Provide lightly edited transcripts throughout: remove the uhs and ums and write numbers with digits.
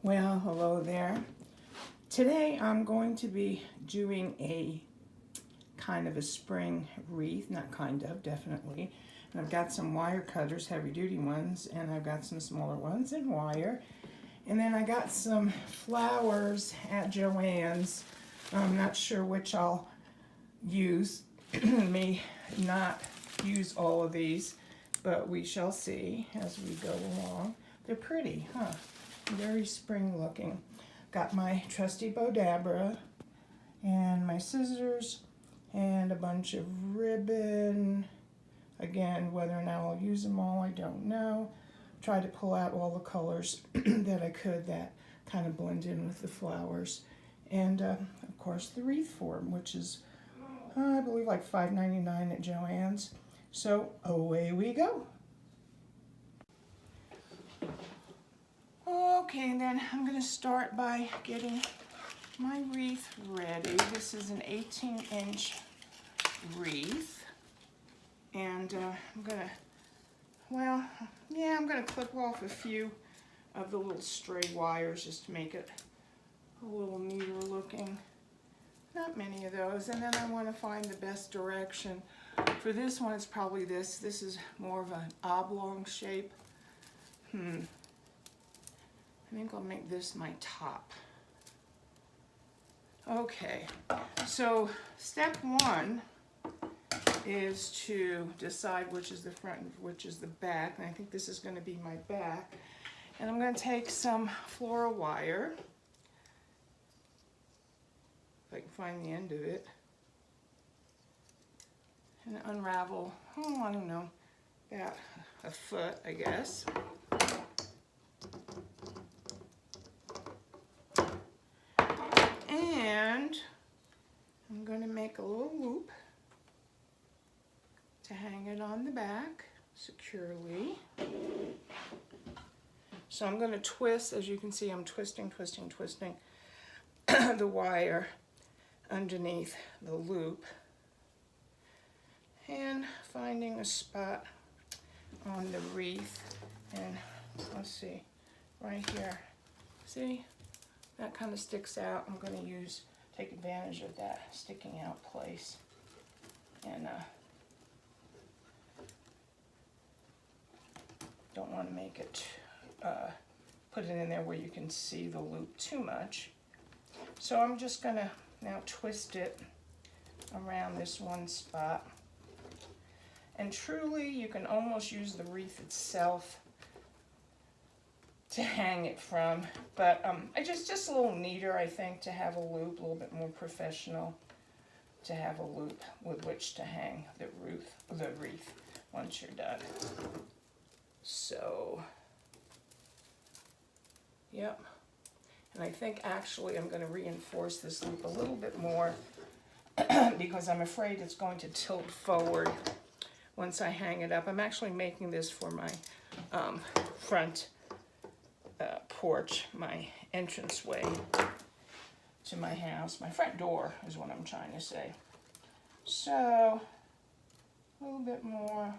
Well, hello there. Today I'm going to be doing a kind of a spring wreath, not kind of, definitely. And I've got some wire cutters, heavy duty ones, and I've got some smaller ones in wire. And then I got some flowers at Joann's. I'm not sure which I'll use. May not use all of these, but we shall see as we go along. They're pretty, huh? Very spring looking. Got my trusty Bodabra and my scissors and a bunch of ribbon. Again, whether or not I'll use them all, I don't know. Try to pull out all the colors that I could that kind of blend in with the flowers. And of course the wreath form, which is I believe like $5.99 at Joann's. So away we go. Okay, then I'm going to start by getting my wreath ready. This is an 18-inch wreath. And I'm going to clip off a few of the little stray wires just to make it a little neater looking. Not many of those. And then I want to find the best direction. For this one, it's probably this. This is more of an oblong shape. I think I'll make this my top. Okay, so step one is to decide which is the front and which is the back. And I think this is going to be my back. And I'm going to take some floral wire, if I can find the end of it, and unravel, I don't know, about a foot, I guess. And I'm going to make a little loop to hang it on the back securely. So I'm going to twist, as you can see, I'm twisting the wire underneath the loop and finding a spot on the wreath. And let's see, right here, see? That kind of sticks out. I'm going to take advantage of that sticking out place. And don't want to make it, put it in there where you can see the loop too much. So I'm just going to now twist it around this one spot. And truly, you can almost use the wreath itself to hang it from, but I just a little neater, I think, to have a loop, a little bit more professional, to have a loop with which to hang the wreath once you're done. So, yep. And I think actually I'm going to reinforce this loop a little bit more because I'm afraid it's going to tilt forward once I hang it up. I'm actually making this for my front porch, my entranceway to my house. My front door is what I'm trying to say. So, a little bit more.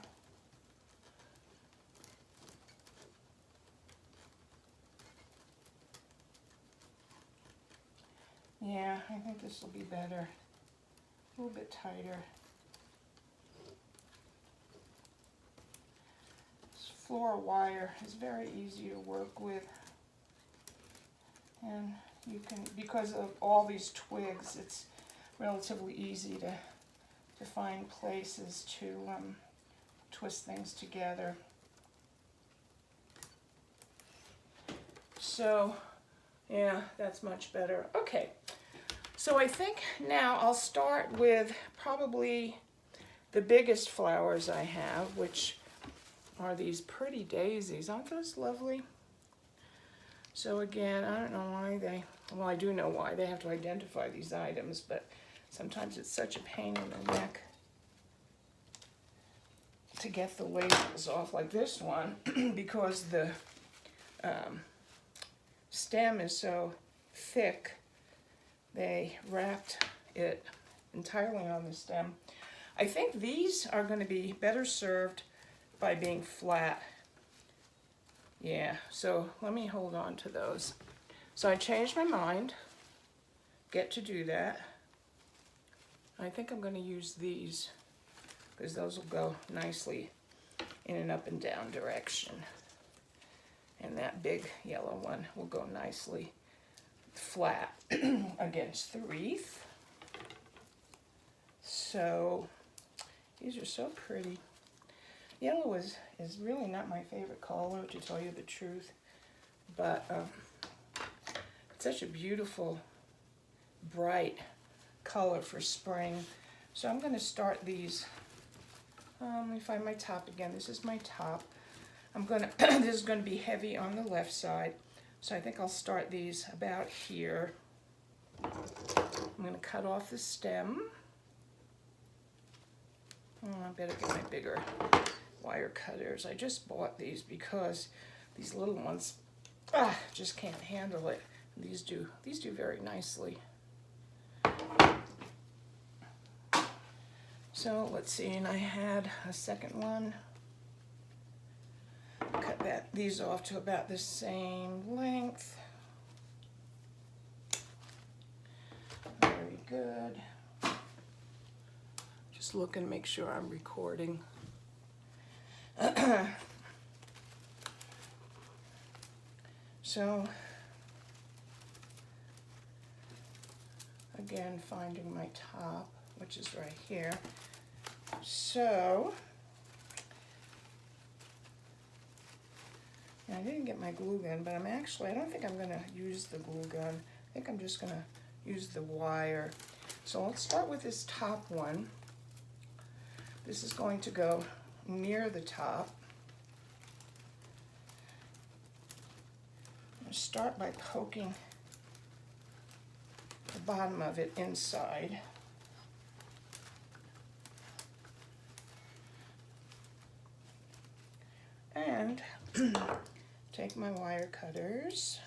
Yeah, I think this will be better. A little bit tighter. This floral wire is very easy to work with. And you can, because of all these twigs, it's relatively easy to find places to twist things together. So, yeah, that's much better. Okay, so I think now I'll start with probably the biggest flowers I have, which are these pretty daisies. Aren't those lovely? So again, I don't know why well, I do know why. They have to identify these items, but sometimes it's such a pain in the neck to get the labels off, like this one, because the stem is so thick. They wrapped it entirely on the stem. I think these are going to be better served by being flat. Yeah, so let me hold on to those. So I changed my mind, get to do that. I think I'm going to use these because those will go nicely in an up and down direction. And that big yellow one will go nicely flat against the wreath. So these are so pretty. Yellow is really not my favorite color, to tell you the truth, but it's such a beautiful, bright color for spring. So I'm going to start these. Let me find my top again. This is my top. I'm gonna. This is going to be heavy on the left side, so I think I'll start these about here. I'm going to cut off the stem. Oh, I better get my bigger wire cutters. I just bought these because these little ones just can't handle it. These do very nicely. So let's see, and I had a second one. Cut these off to about the same length. Very good. Just look and make sure I'm recording. So, again, finding my top, which is right here. So, I didn't get my glue gun, but I don't think I'm going to use the glue gun. I think I'm just going to use the wire. So let's start with this top one. This is going to go near the top. I'm going to start by poking the bottom of it inside. And take my wire cutters.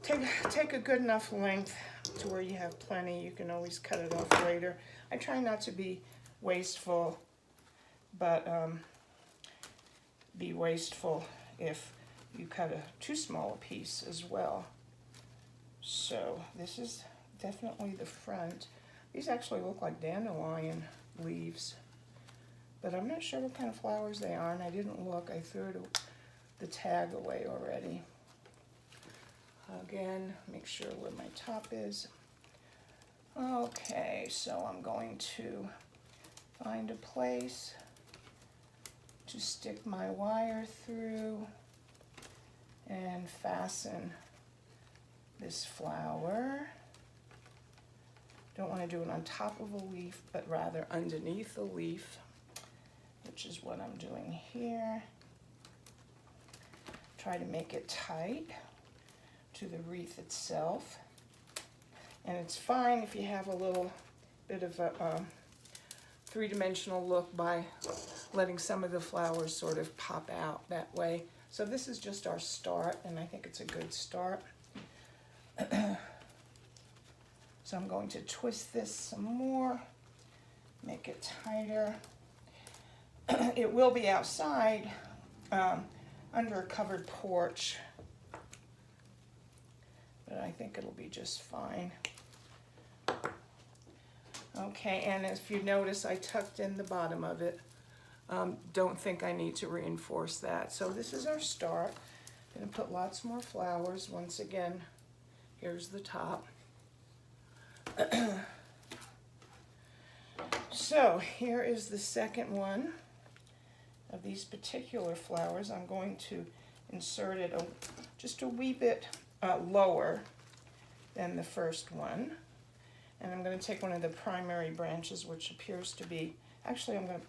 Take a good enough length to where you have plenty. You can always cut it off later. I try not to be wasteful, but be wasteful if you cut too small a piece as well. So this is definitely the front. These actually look like dandelion leaves, but I'm not sure what kind of flowers they are, and I didn't look. I threw the tag away already. Again, make sure where my top is. Okay, so I'm going to find a place to stick my wire through and fasten this flower. Don't want to do it on top of a leaf, but rather underneath a leaf, which is what I'm doing here. Try to make it tight to the wreath itself. And it's fine if you have a little bit of a three-dimensional look by letting some of the flowers sort of pop out that way. So this is just our start, and I think it's a good start. So I'm going to twist this some more, make it tighter. It will be outside under a covered porch, but I think it'll be just fine. Okay, and if you notice, I tucked in the bottom of it. Don't think I need to reinforce that. So this is our start. I'm going to put lots more flowers. Once again, here's the top. So here is the second one of these particular flowers. I'm going to insert it just a wee bit lower than the first one. And I'm going to take one of the primary branches, which appears to be, actually I'm going to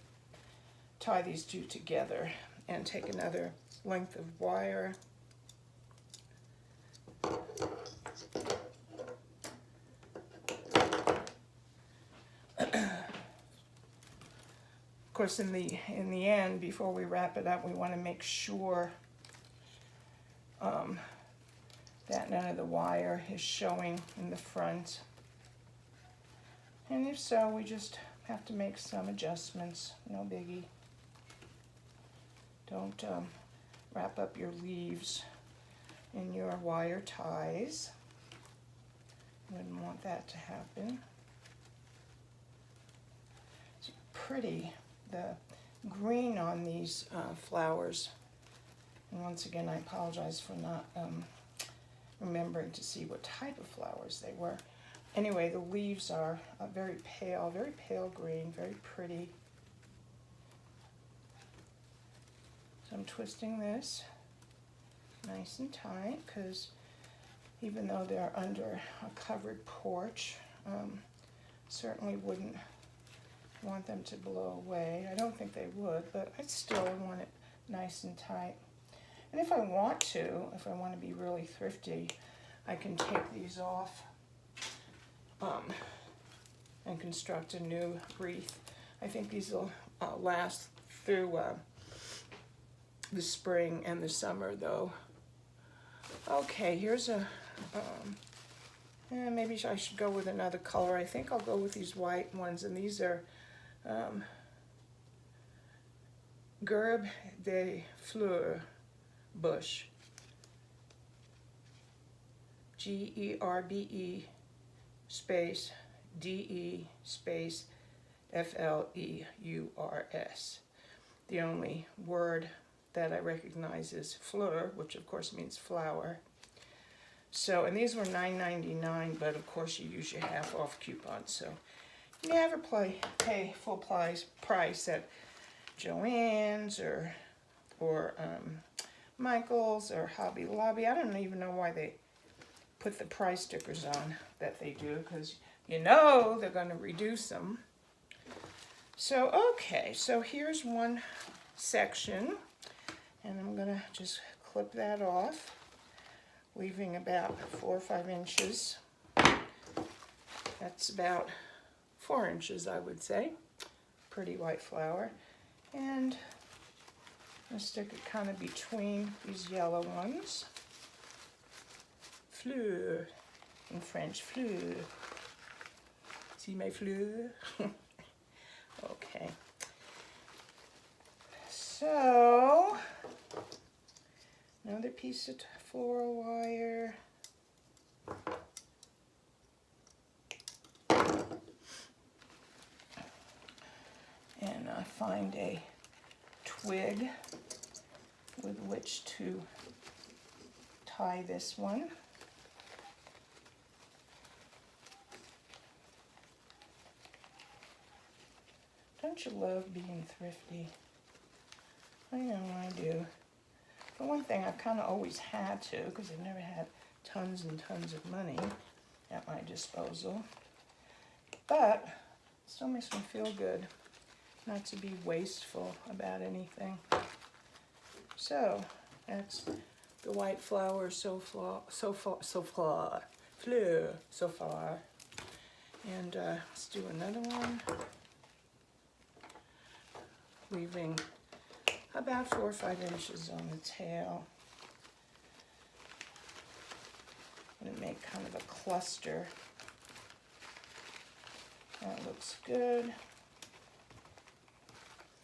tie these two together and take another length of wire. Of course, in the end, before we wrap it up, we want to make sure that none of the wire is showing in the front. And if so, we just have to make some adjustments. No biggie. Don't wrap up your leaves in your wire ties. Wouldn't want that to happen. It's pretty, the green on these flowers. And once again, I apologize for not remembering to see what type of flowers they were. Anyway, the leaves are very pale green, very pretty. So I'm twisting this nice and tight because even though they're under a covered porch, certainly wouldn't want them to blow away. I don't think they would, but I still want it nice and tight. And if I want to be really thrifty, I can take these off and construct a new wreath. I think these will last through the spring and the summer though. Okay, here's a, maybe I should go with another color. I think I'll go with these white ones, and these are Gerbe des Fleurs bush. Gerbe space DE space FLEURS. The only word that I recognize is fleur, which of course means flower. So, and these were $9.99, but of course you use your half off coupon. So you never pay full price at Joann's or Michael's or Hobby Lobby. I don't even know why they put the price stickers on that they do, because you know they're going to reduce them. So, okay, so here's one section, and I'm going to just clip that off, leaving about 4 or 5 inches. That's about 4 inches, I would say. Pretty white flower. And I'm going to stick it kind of between these yellow ones. Fleur, in French, fleur. See my fleur? Okay. So, another piece of floral wire. And I find a twig with which to tie this one. Don't you love being thrifty? I know I do. For one thing, I've kind of always had to, because I've never had tons and tons of money at my disposal. But it still makes me feel good not to be wasteful about anything. So that's the white flower so far. And let's do another one, leaving about 4 or 5 inches on the tail. I'm going to make kind of a cluster. That looks good.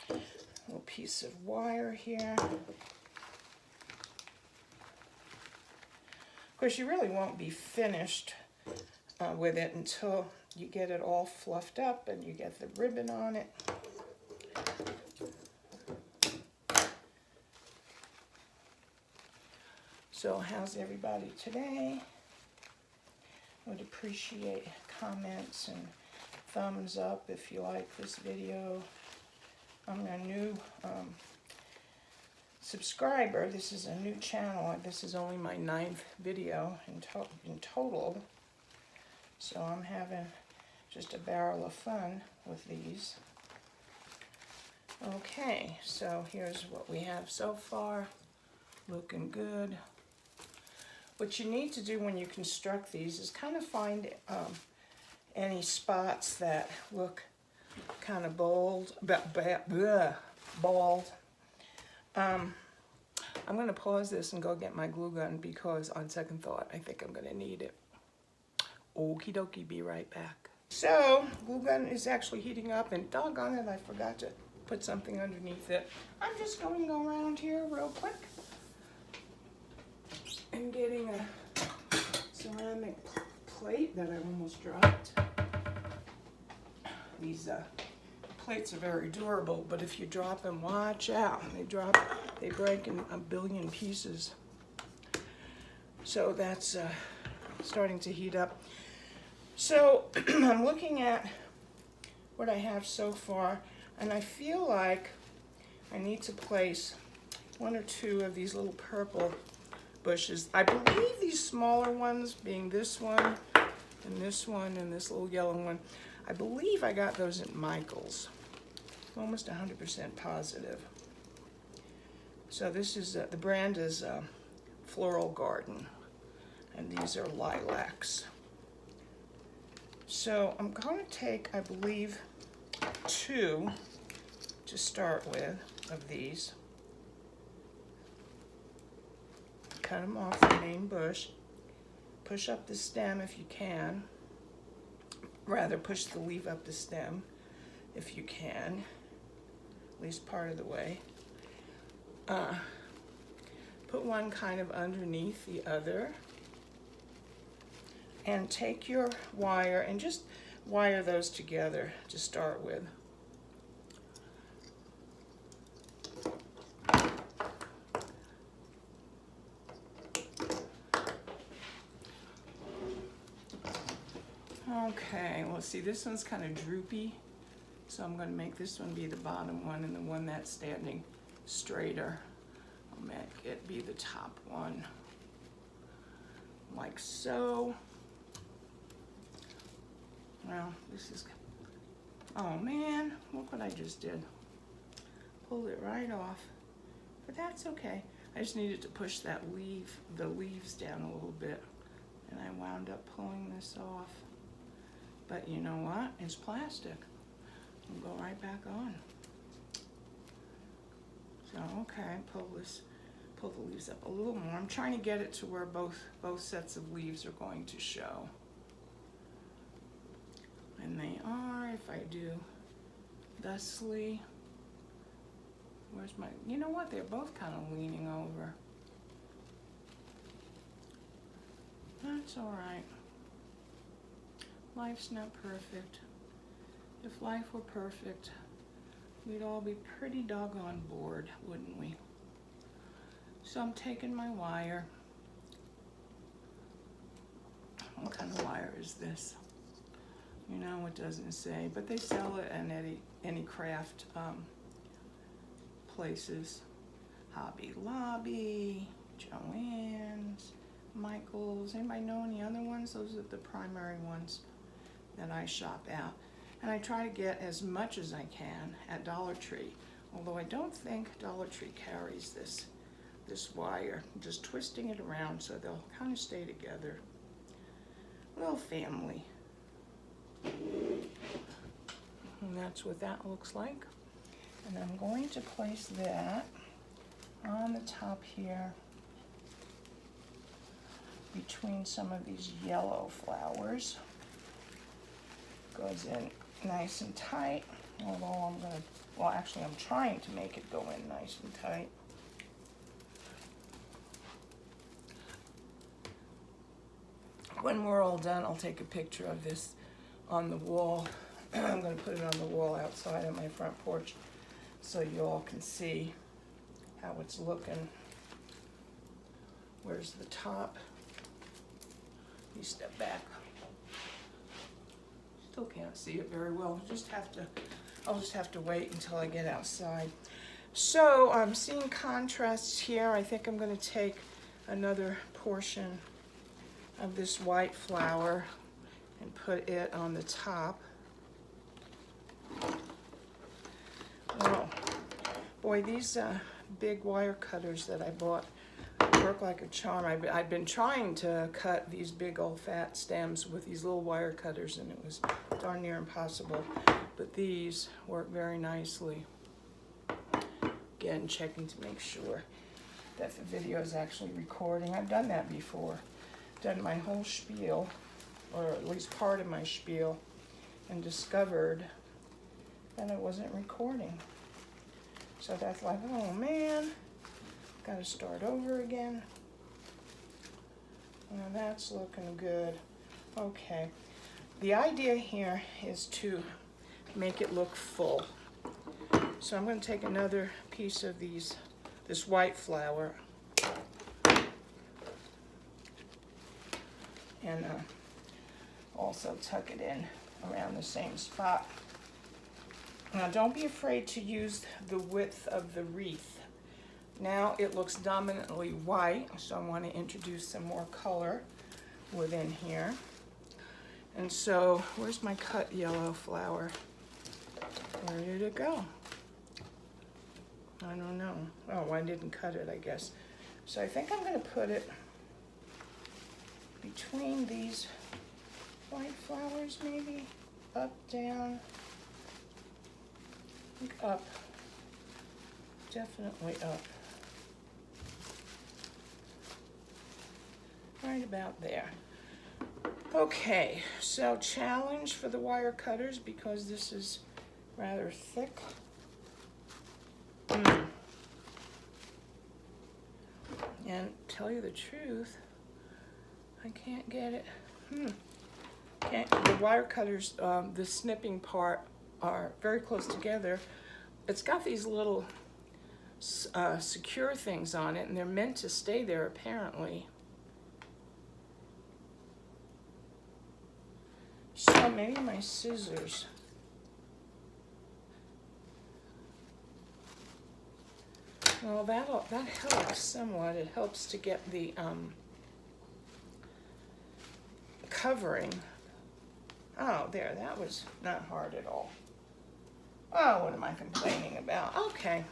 A little piece of wire here. Of course, you really won't be finished with it until you get it all fluffed up and you get the ribbon on it. So how's everybody today? Would appreciate comments and thumbs up if you like this video. I'm a new subscriber. This is a new channel. This is only my 9th video in total. So I'm having just a barrel of fun with these. Okay, so here's what we have so far. Looking good. What you need to do when you construct these is kind of find any spots that look kind of bald. I'm going to pause this and go get my glue gun because on second thought, I think I'm going to need it. Okie dokie, be right back. So, glue gun is actually heating up, and doggone it, I forgot to put something underneath it. I'm just going to go around here real quick and getting a ceramic plate that I almost dropped. These plates are very durable, but if you drop them, watch out. They break in a billion pieces. So that's starting to heat up. So I'm looking at what I have so far, and I feel like I need to place one or two of these little purple bushes. I believe these smaller ones, being this one and this little yellow one, I believe I got those at Michael's. I'm almost 100% positive. So this is, the brand is Floral Garden, and these are Lilacs. So I'm going to take, I believe, 2 to start with of these. Cut them off the main bush. Push up the stem if you can. Rather, push the leaf up the stem if you can, at least part of the way. Put one kind of underneath the other. And take your wire and just wire those together to start with. Okay, well, see, this one's kind of droopy, so I'm going to make this one be the bottom one, and the one that's standing straighter, I'll make it be the top one, like so. Well, this is, oh man, look what I just did. Pulled it right off, but that's okay. I just needed to push the leaves down a little bit, and I wound up pulling this off. But you know what? It's plastic. It'll go right back on. So, okay, pull the leaves up a little more. I'm trying to get it to where both sets of leaves are going to show. And they are, if I do thusly. Where's my, you know what? They're both kind of leaning over. That's all right. Life's not perfect. If life were perfect, we'd all be pretty doggone bored, wouldn't we? So I'm taking my wire. What kind of wire is this? You know, it doesn't say, but they sell it in any craft places. Hobby Lobby, Joann's, Michael's. Anybody know any other ones? Those are the primary ones that I shop at. And I try to get as much as I can at Dollar Tree, although I don't think Dollar Tree carries this wire. I'm just twisting it around so they'll kind of stay together. Little family. And that's what that looks like. And I'm going to place that on the top here between some of these yellow flowers. Goes in nice and tight, although I'm trying to make it go in nice and tight. When we're all done, I'll take a picture of this on the wall. I'm going to put it on the wall outside on my front porch so you all can see how it's looking. Where's the top? You step back. Still can't see it very well. I'll just have to wait until I get outside. So I'm seeing contrasts here. I think I'm going to take another portion of this white flower and put it on the top. Oh, boy, these big wire cutters that I bought work like a charm. I've been trying to cut these big old fat stems with these little wire cutters, and it was darn near impossible. But these work very nicely. Again, checking to make sure that the video is actually recording. I've done that before. Done my whole spiel, or at least part of my spiel, and discovered that it wasn't recording. So that's like, oh man, gotta start over again. Now that's looking good. Okay. The idea here is to make it look full. So I'm going to take another piece of this white flower and also tuck it in around the same spot. Now don't be afraid to use the width of the wreath. Now it looks dominantly white, so I want to introduce some more color within here. And so, where's my cut yellow flower? Where did it go? I don't know. Oh, I didn't cut it, I guess. So I think I'm going to put it between these white flowers, maybe. Up, down. I think up. Definitely up. Right about there. Okay, so challenge for the wire cutters because this is rather thick. And tell you the truth, I can't get it. The wire cutters, the snipping part are very close together. It's got these little secure things on it, and they're meant to stay there apparently. So maybe my scissors. Well, that helps somewhat. It helps to get the covering. Oh, there, that was not hard at all. Oh, what am I complaining about? Okay.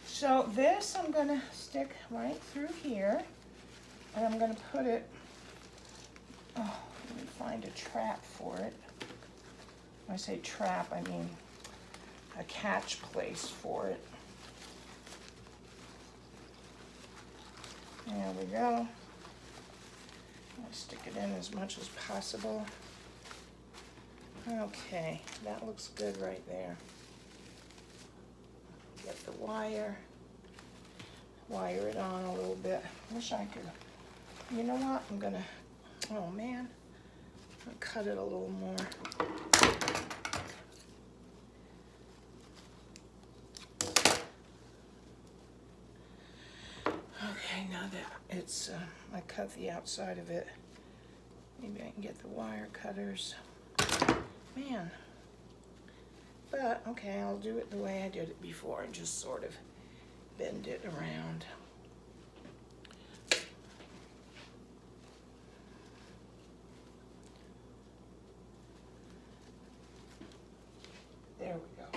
So this I'm going to stick right through here, and I'm going to put it, oh, let me find a trap for it. When I say trap, I mean a catch place for it. There we go. I'll stick it in as much as possible. Okay, that looks good right there. Get the wire it on a little bit. Wish I could, you know what, I'm gonna, oh man, I'll cut it a little more. Okay, now that it's, I cut the outside of it, maybe I can get the wire cutters. Man, but okay, I'll do it the way I did it before and just sort of bend it around. There we go.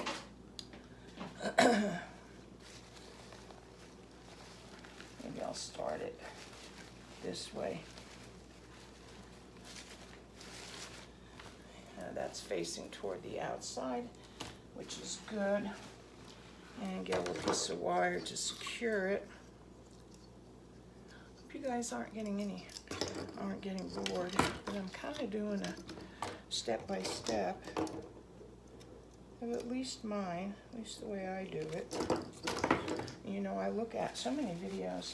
Maybe I'll start it this way. That's facing toward the outside, which is good. And get a little piece of wire to secure it. Hope you guys aren't getting bored, but I'm kind of doing a step-by-step of at least mine, at least the way I do it. You know, I look at so many videos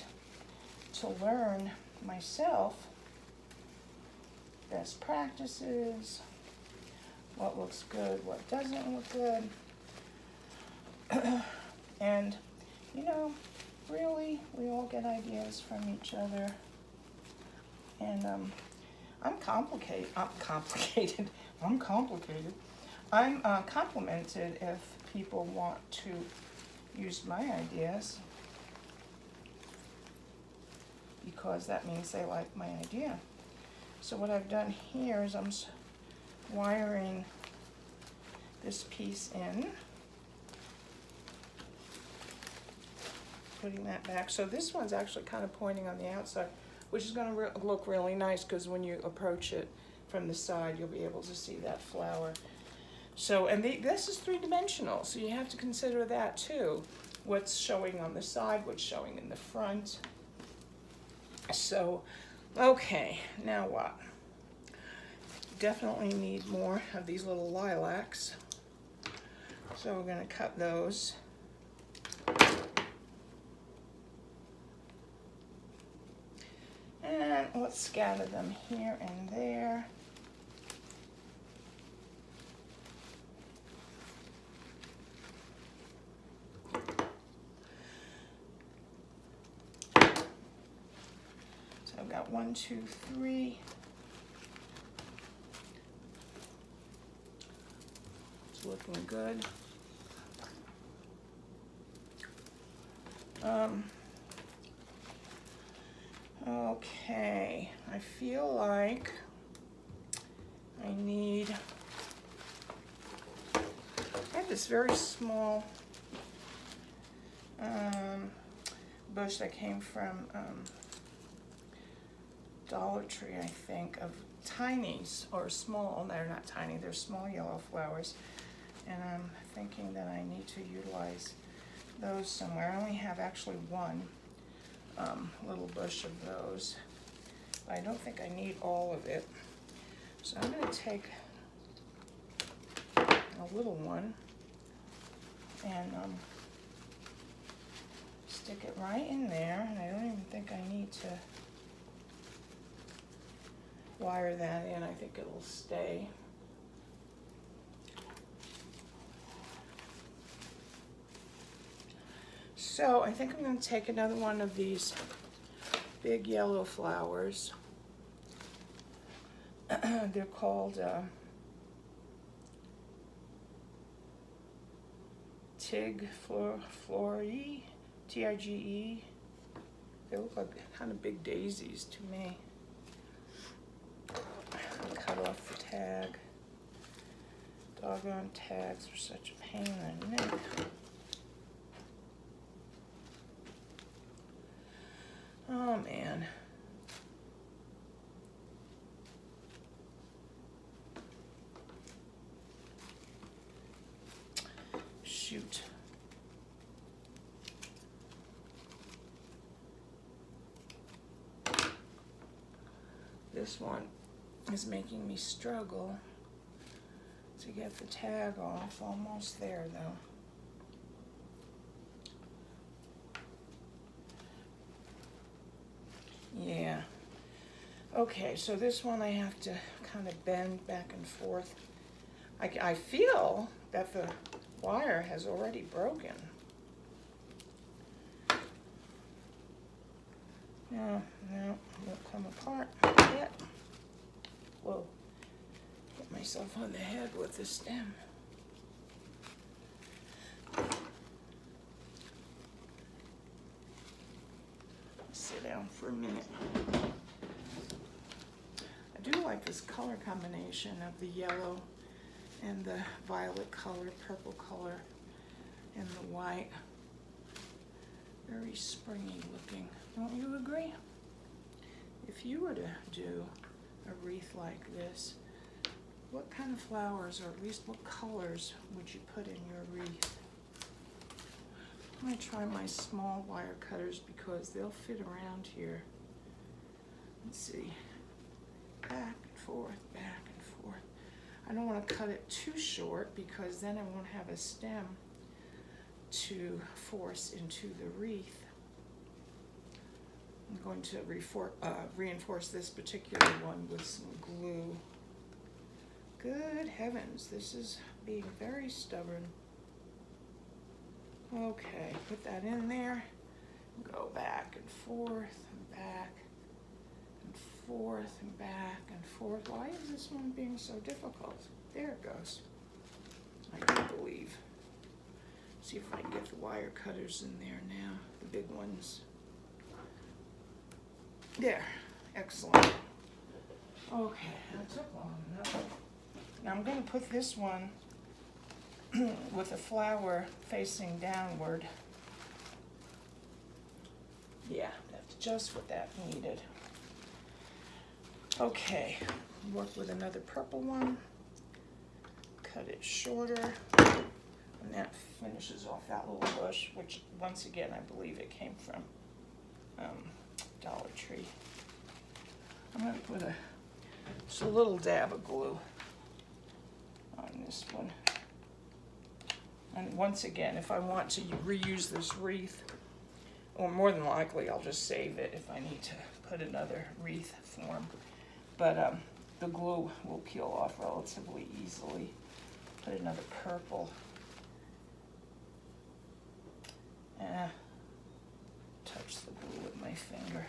to learn myself best practices, what looks good, what doesn't look good. And, you know, really, we all get ideas from each other. And I'm complicated. I'm complicated. I'm complimented if people want to use my ideas, because that means they like my idea. So what I've done here is I'm wiring this piece in, putting that back. So this one's actually kind of pointing on the outside, which is going to look really nice, because when you approach it from the side, you'll be able to see that flower. So, and this is three-dimensional, so you have to consider that too. What's showing on the side, what's showing in the front. So, okay, now what? Definitely need more of these little lilacs. So we're going to cut those. And let's scatter them here and there. So I've got 1, 2, 3. It's looking good. Okay, I feel like I have this very small bush that came from Dollar Tree, I think, of tinies, or small, they're not tiny, they're small yellow flowers. And I'm thinking that I need to utilize those somewhere. I only have actually one little bush of those. But I don't think I need all of it. So I'm going to take a little one and stick it right in there. And I don't even think I need to wire that in. I think it'll stay. So I think I'm going to take another one of these big yellow flowers. They're called Tige Floree, Tige. They look like kind of big daisies to me. I'll cut off the tag. Doggone tags are such a pain in the neck. Oh man. Shoot. This one is making me struggle to get the tag off. Almost there though. Yeah. Okay, so this one I have to kind of bend back and forth. I feel that the wire has already broken. No, it won't come apart yet. Whoa, hit myself on the head with the stem. Sit down for a minute. I do like this color combination of the yellow and the violet color, purple color, and the white. Very springy looking. Don't you agree? If you were to do a wreath like this, what kind of flowers, or at least what colors, would you put in your wreath? I'm going to try my small wire cutters because they'll fit around here. Let's see. Back and forth, back and forth. I don't want to cut it too short because then I won't have a stem to force into the wreath. I'm going to reinforce this particular one with some glue. Good heavens, this is being very stubborn. Okay, put that in there. Go back and forth and back and forth and back and forth. Why is this one being so difficult? There it goes. I can't believe. See if I can get the wire cutters in there now, the big ones. There, excellent. Okay, that took long enough. Now I'm going to put this one with the flower facing downward. Yeah, that's just what that needed. Okay, work with another purple one. Cut it shorter. And that finishes off that little bush, which once again I believe it came from Dollar Tree. I'm going to put just a little dab of glue on this one. And once again, if I want to reuse this wreath, or more than likely I'll just save it if I need to put another wreath form. But the glue will peel off relatively easily. Put another purple. Touch the glue with my finger.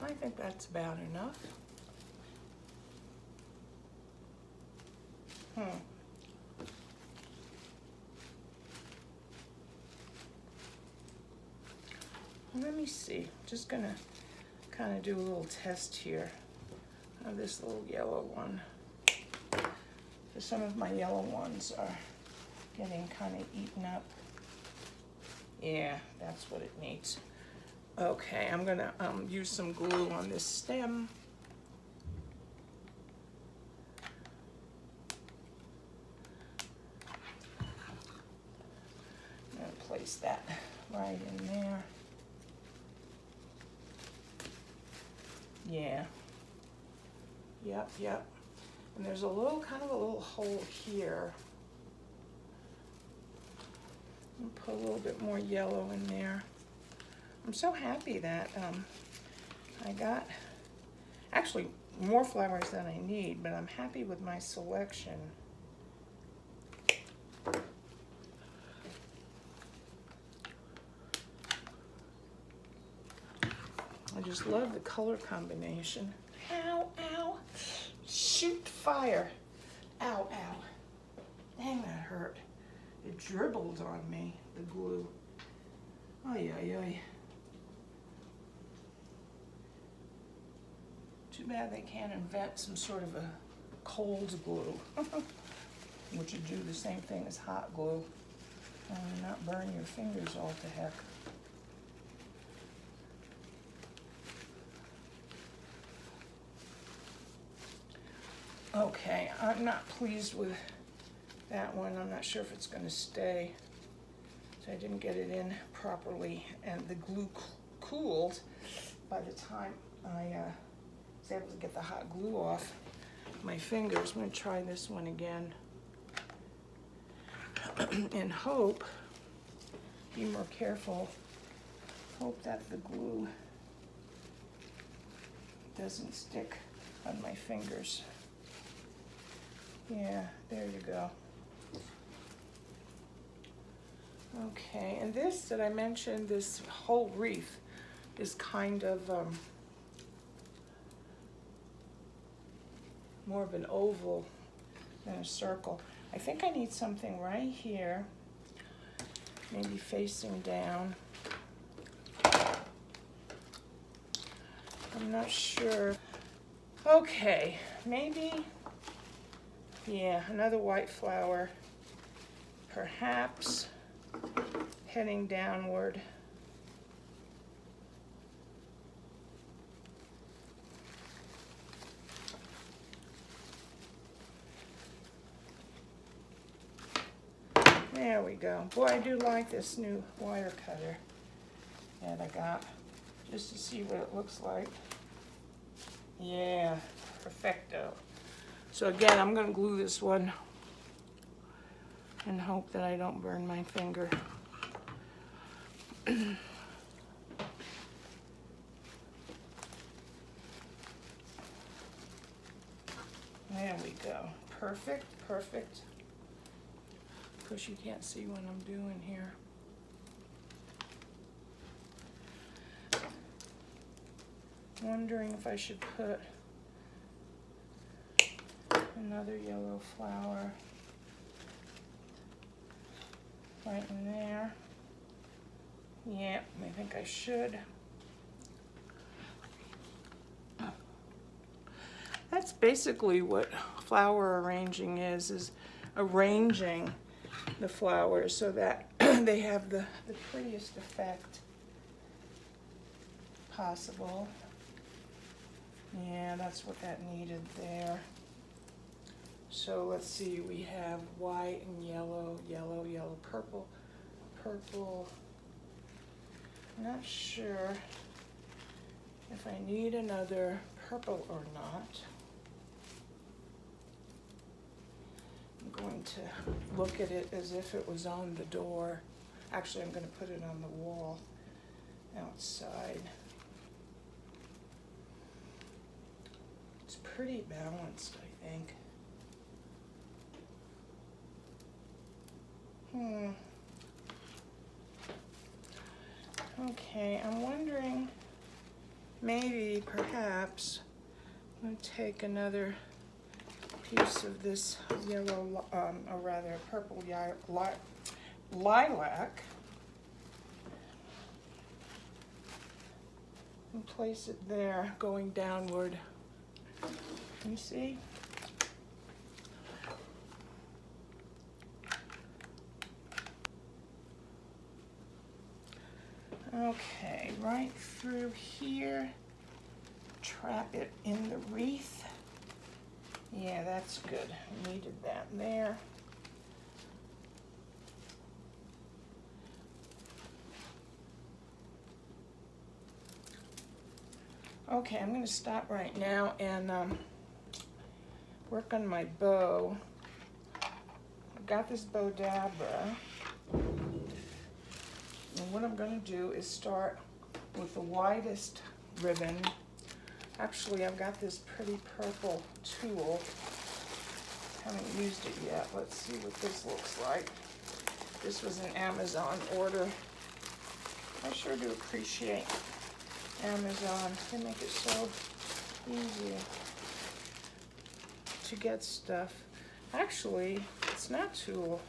I think that's about enough. Let me see. Just gonna kind of do a little test here of this little yellow one. So some of my yellow ones are getting kind of eaten up. Yeah, that's what it needs. Okay, I'm gonna use some glue on this stem. I'm gonna place that right in there. Yeah. Yep. And there's a little, kind of a little hole here. I'll put a little bit more yellow in there. I'm so happy that I got actually more flowers than I need, but I'm happy with my selection. I just love the color combination. Ow, ow. Shoot fire. Ow, ow. Dang, that hurt. It dribbled on me, the glue. Ay, ay, ay. Too bad they can't invent some sort of a cold glue, which would do the same thing as hot glue, and not burn your fingers all to heck. Okay, I'm not pleased with that one. I'm not sure if it's going to stay. So I didn't get it in properly, and the glue cooled by the time I was able to get the hot glue off my fingers. I'm going to try this one again and hope, be more careful, hope that the glue doesn't stick on my fingers. Yeah, there you go. Okay, and this that I mentioned, this whole wreath is kind of more of an oval than a circle. I think I need something right here, maybe facing down. I'm not sure. Okay, maybe, yeah, another white flower, perhaps heading downward. There we go. Boy, I do like this new wire cutter that I got, just to see what it looks like. Yeah, perfecto. So again, I'm going to glue this one and hope that I don't burn my finger. There we go. Perfect, perfect. Of course, you can't see what I'm doing here. Wondering if I should put another yellow flower right in there. Yeah, I think I should. That's basically what flower arranging is arranging the flowers so that they have the prettiest effect possible. Yeah, that's what that needed there. So let's see, we have white and yellow, yellow, yellow, purple, purple. I'm not sure if I need another purple or not. I'm going to look at it as if it was on the door. Actually, I'm going to put it on the wall outside. It's pretty balanced, I think. Okay, I'm wondering, maybe, perhaps, I'm going to take another piece of this yellow, or rather purple lilac, and place it there, going downward. Can you see? Okay, right through here, trap it in the wreath. Yeah, that's good. Needed that there. Okay, I'm going to stop right now and work on my bow. I've got this Bodabra. And what I'm going to do is start with the widest ribbon. Actually, I've got this pretty purple tulle. Haven't used it yet. Let's see what this looks like. This was an Amazon order. I sure do appreciate Amazon. They make it so easy to get stuff. Actually, it's not tulle.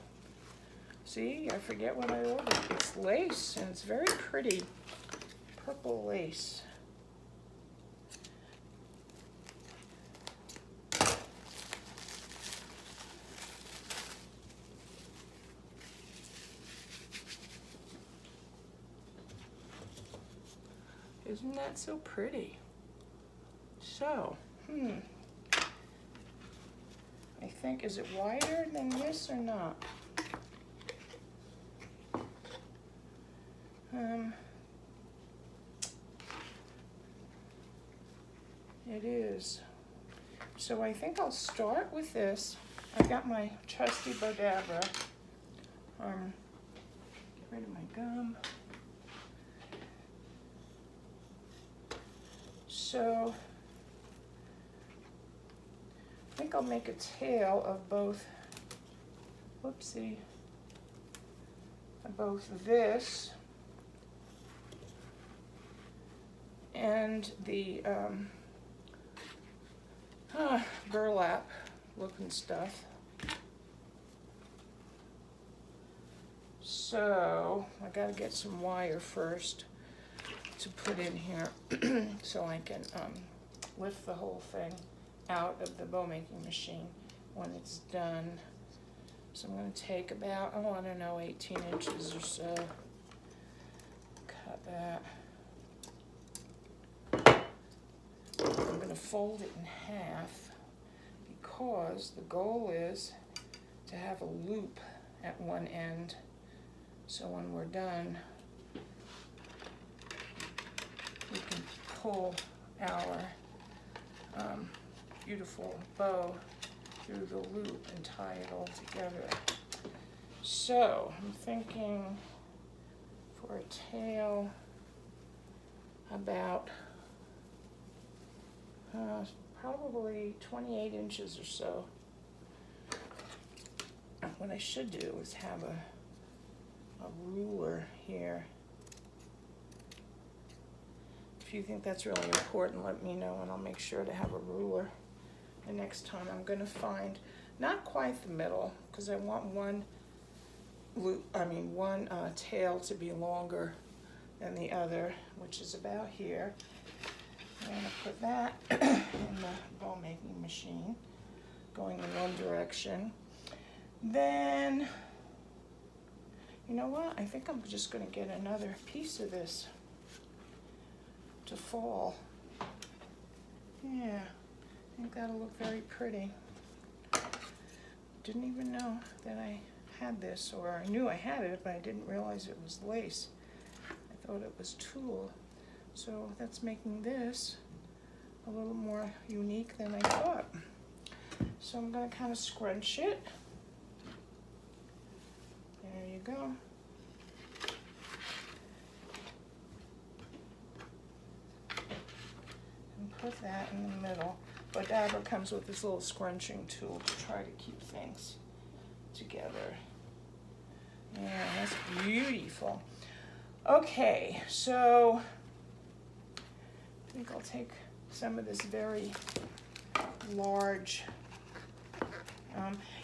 See, I forget what I ordered. It's lace, and it's very pretty. Purple lace. Isn't that so pretty? So, I think, is it wider than this or not? It is. So I think I'll start with this. I've got my trusty Bodabra. Get rid of my gum. So I think I'll make a tail of both, whoopsie, of both this and the burlap looking stuff. So I gotta get some wire first to put in here so I can lift the whole thing out of the bow making machine when it's done. So I'm going to take about, I don't know, 18 inches or so. Cut that. I'm going to fold it in half because the goal is to have a loop at one end. So when we're done, we can pull our beautiful bow through the loop and tie it all together. So I'm thinking for a tail about probably 28 inches or so. What I should do is have a ruler here. If you think that's really important, let me know and I'll make sure to have a ruler. The next time I'm going to find not quite the middle because I want one tail to be longer than the other, which is about here. I'm going to put that in the bow making machine, going in one direction. Then, you know what? I think I'm just going to get another piece of this to fall. Yeah, I think that'll look very pretty. Didn't even know that I had this, or I knew I had it, but I didn't realize it was lace. I thought it was tulle. So that's making this a little more unique than I thought. So I'm going to kind of scrunch it. There you go. And put that in the middle. But Dabber comes with this little scrunching tool to try to keep things together. Yeah, that's beautiful. Okay, so I think I'll take some of this very large,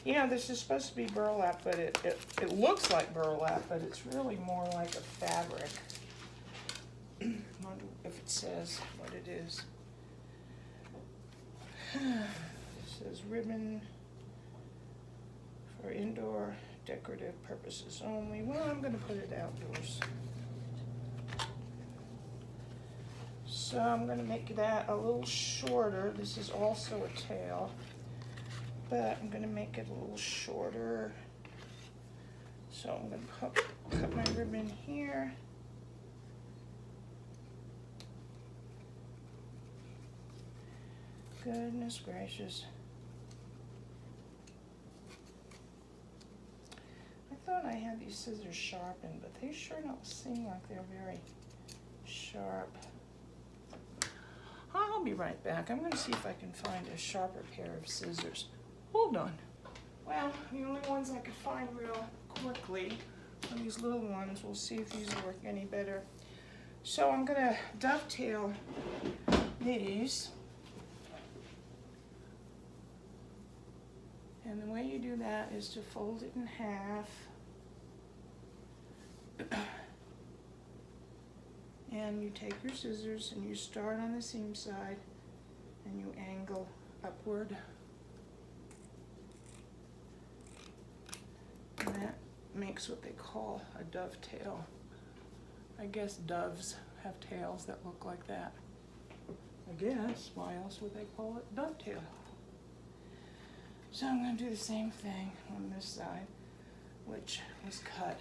you know, this is supposed to be burlap, but it looks like burlap, but it's really more like a fabric. I wonder if it says what it is. It says ribbon for indoor decorative purposes only. Well, I'm going to put it outdoors. So I'm going to make that a little shorter. This is also a tail, but I'm going to make it a little shorter. So I'm going to cut my ribbon here. Goodness gracious. I thought I had these scissors sharpened, but they sure don't seem like they're very sharp. I'll be right back. I'm going to see if I can find a sharper pair of scissors. Hold on. Well, the only ones I could find real quickly are these little ones. We'll see if these work any better. So I'm going to dovetail these. And the way you do that is to fold it in half. And you take your scissors and you start on the seam side and you angle upward. And that makes what they call a dovetail. I guess doves have tails that look like that. I guess. Why else would they call it dovetail? So I'm going to do the same thing on this side, which was cut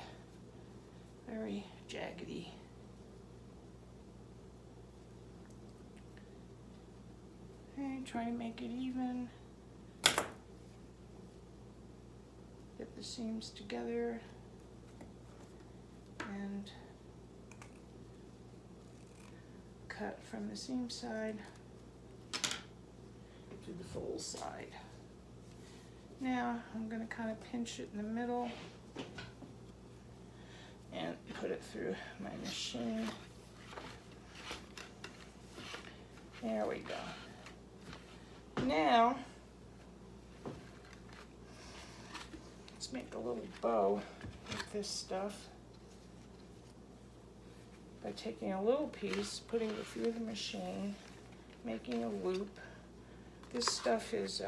very jaggedy. Okay, try to make it even. Get the seams together and cut from the seam side to the fold side. Now I'm going to kind of pinch it in the middle and put it through my machine. There we go. Now let's make a little bow with this stuff by taking a little piece, putting it through the machine, making a loop. This stuff is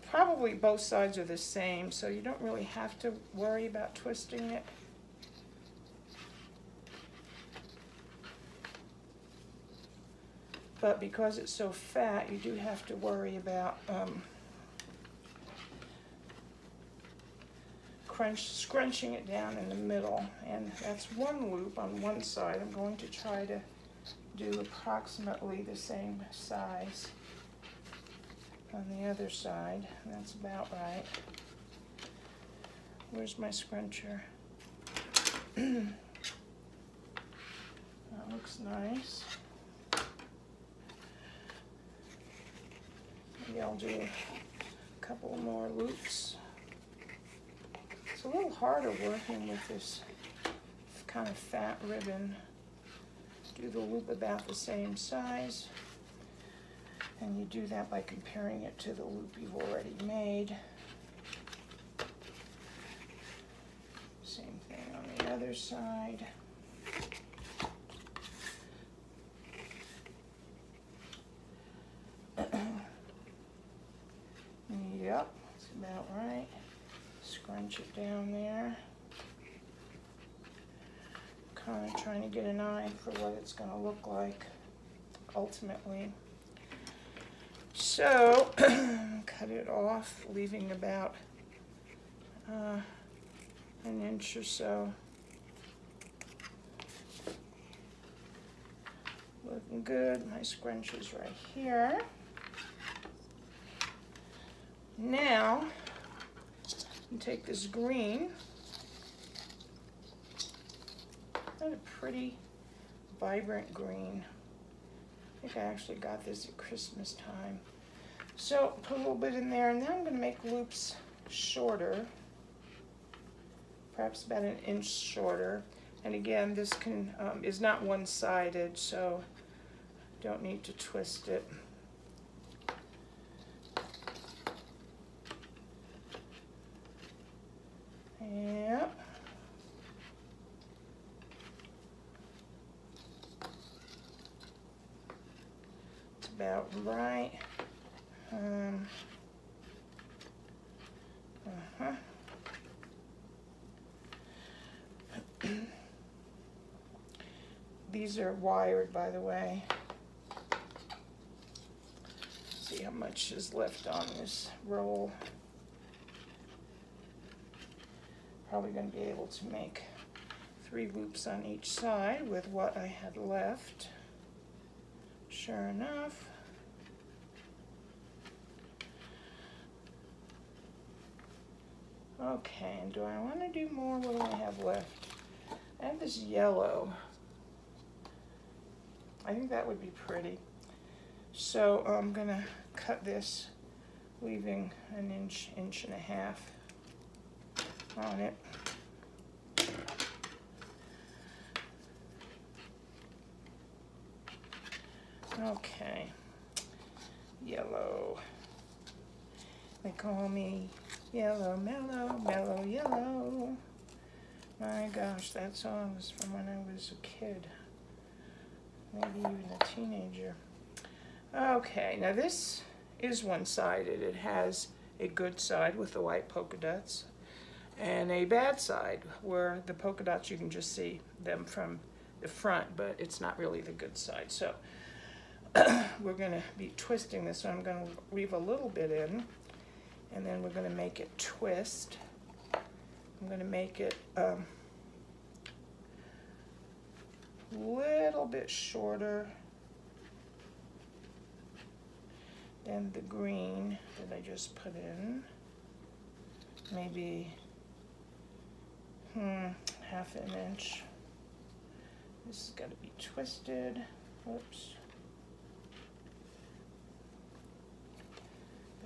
probably both sides are the same, so you don't really have to worry about twisting it. But because it's so fat, you do have to worry about scrunching it down in the middle. And that's one loop on one side. I'm going to try to do approximately the same size on the other side. That's about right. Where's my scruncher? That looks nice. Maybe I'll do a couple more loops. It's a little harder working with this kind of fat ribbon. Do the loop about the same size. And you do that by comparing it to the loop you've already made. Same thing on the other side. Yep, that's about right. Scrunch it down there. Kind of trying to get an eye for what it's going to look like ultimately. So, cut it off, leaving about an inch or so. looking good. My scrunch is right here. Now, you take this green. That's a pretty vibrant green. I think I actually got this at Christmas time. So put a little bit in there, and now I'm going to make loops shorter, perhaps about 1 inch shorter. And again, this is not one-sided, so don't need to twist it. Yep. It's about right. These are wired, by the way. See how much is left on this roll. Probably going to be able to make 3 loops on each side with what I had left. Sure enough. Okay, and do I want to do more? What do I have left? I have this yellow. I think that would be pretty. So I'm going to cut this, leaving 1 inch, 1.5 inches on it. Okay, yellow. They call me Yellow Mellow, Mellow Yellow. My gosh, that song was from when I was a kid, maybe even a teenager. Okay, now this is one-sided. It has a good side with the white polka dots and a bad side where the polka dots, you can just see them from the front, but it's not really the good side. So we're going to be twisting this, so I'm going to leave a little bit in, and then we're going to make it twist. I'm going to make it a little bit shorter than the green that I just put in. Maybe 1/2 inch. This has got to be twisted. Whoops.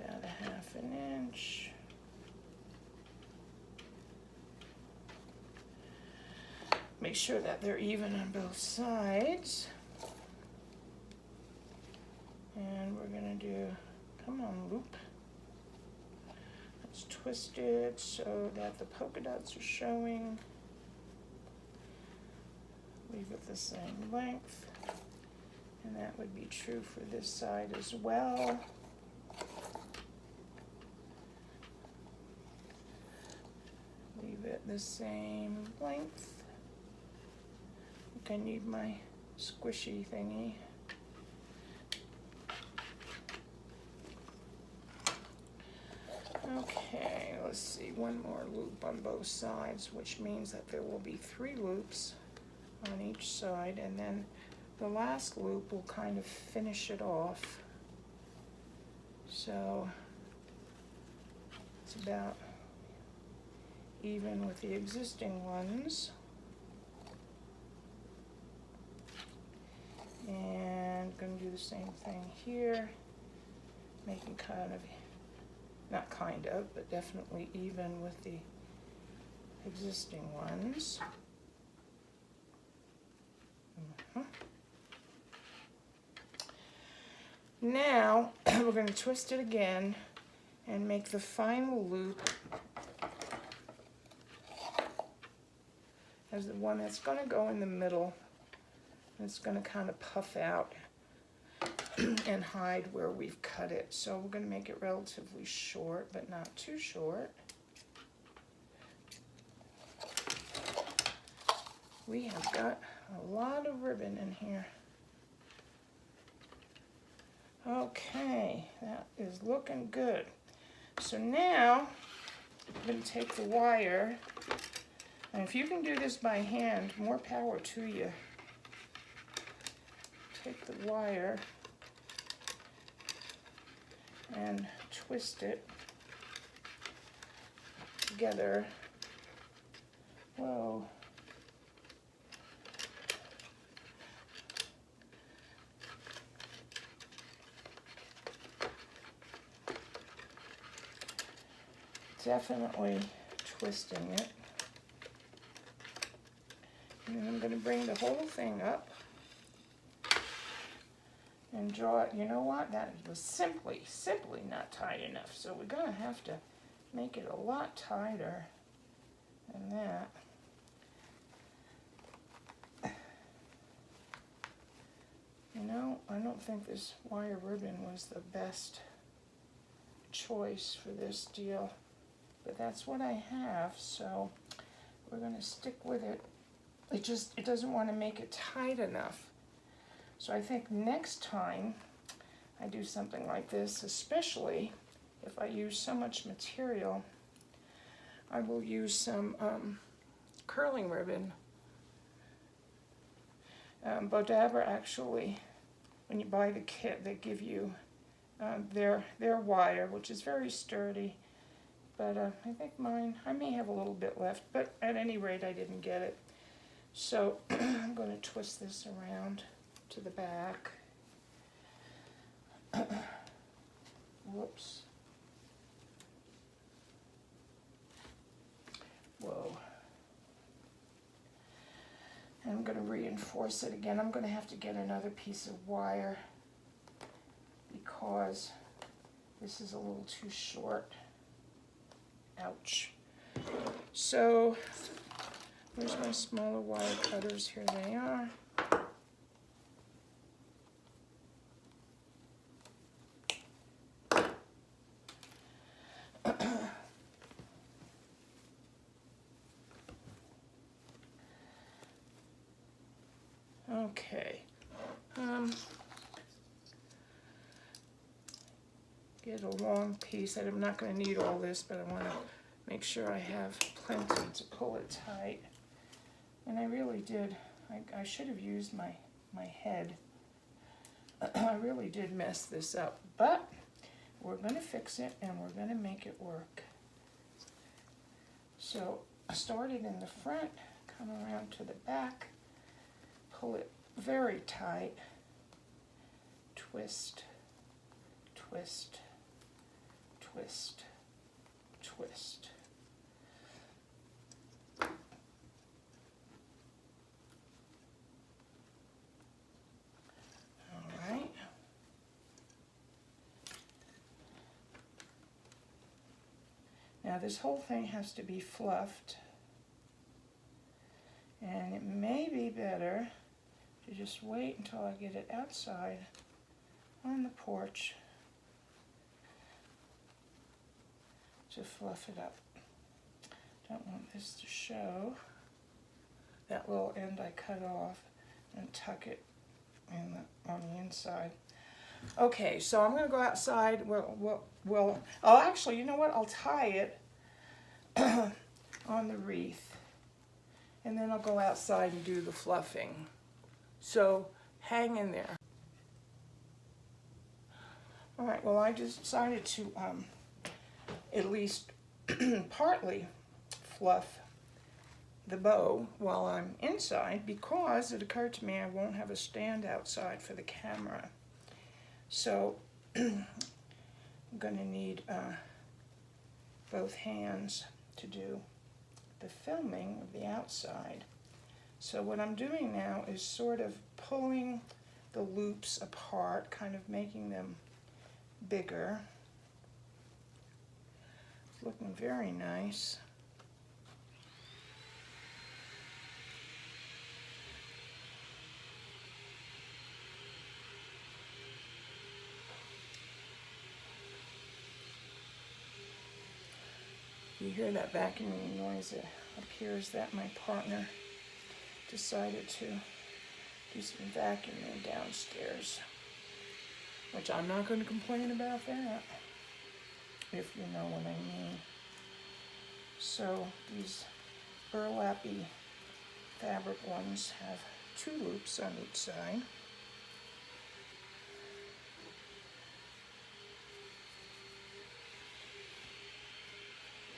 About 1/2 inch. Make sure that they're even on both sides. And we're going to do, come on, loop. Let's twist it so that the polka dots are showing. Leave it the same length. And that would be true for this side as well. Leave it the same length. I think I need my squishy thingy. Okay, let's see, 1 more loop on both sides, which means that there will be 3 loops on each side, and then the last loop will kind of finish it off. So it's about even with the existing ones. And I'm going to do the same thing here, making kind of, not kind of, but definitely even with the existing ones. Now we're going to twist it again and make the final loop as the one that's going to go in the middle. It's going to kind of puff out and hide where we've cut it. So we're going to make it relatively short, but not too short. We have got a lot of ribbon in here. Okay, that is looking good. So now I'm going to take the wire, and if you can do this by hand, more power to you. take the wire and twist it together. Whoa. Definitely twisting it. And then I'm going to bring the whole thing up and draw it. You know what? That was simply not tight enough. So we're going to have to make it a lot tighter than that. You know, I don't think this wire ribbon was the best choice for this deal, but that's what I have, so we're going to stick with it. It doesn't want to make it tight enough. So I think next time I do something like this, especially if I use so much material, I will use some curling ribbon. Bodabra actually, when you buy the kit, they give you their wire, which is very sturdy. But I think mine, I may have a little bit left, but at any rate, I didn't get it. So I'm going to twist this around to the back. Whoops. Whoa. And I'm going to reinforce it again. I'm going to have to get another piece of wire because this is a little too short. Ouch. So, where's my smaller wire cutters? Here they are. Okay. Get a long piece. I'm not going to need all this, but I want to make sure I have plenty to pull it tight. And I really did. I should have used my head. I really did mess this up, but we're going to fix it and we're going to make it work. So I started in the front, come around to the back, pull it very tight, twist, twist, twist, twist. All right. Now this whole thing has to be fluffed, and it may be better to just wait until I get it outside on the porch to fluff it up. Don't want this to show. That little end I cut off and tuck it in on the inside. Okay, so I'm going to go outside. Well, I'll actually, you know what? I'll tie it on the wreath, and then I'll go outside and do the fluffing. So hang in there. All right, well, I just decided to at least partly fluff the bow while I'm inside because it occurred to me I won't have a stand outside for the camera. So I'm going to need both hands to do the filming of the outside. So what I'm doing now is sort of pulling the loops apart, kind of making them bigger. It's looking very nice. You hear that vacuuming noise, it appears that my partner decided to do some vacuuming downstairs, which I'm not going to complain about that, if you know what I mean. So these burlappy fabric ones have 2 loops on each side.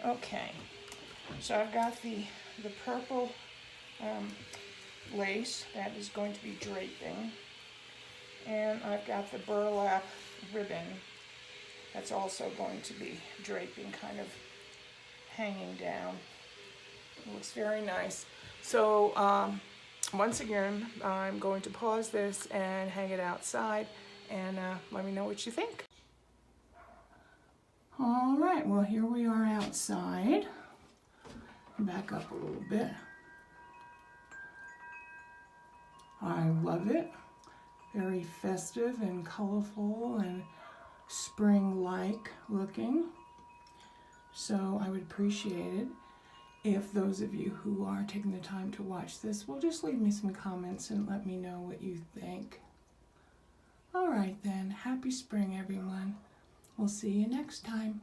Okay, so I've got the purple lace that is going to be draping, and I've got the burlap ribbon that's also going to be draping, kind of hanging down. It looks very nice. So once again, I'm going to pause this and hang it outside, and let me know what you think. All right, well, here we are outside. Back up a little bit. I love it. Very festive and colorful and spring-like looking. So I would appreciate it if those of you who are taking the time to watch this will just leave me some comments and let me know what you think. All right then, happy spring everyone. We'll see you next time.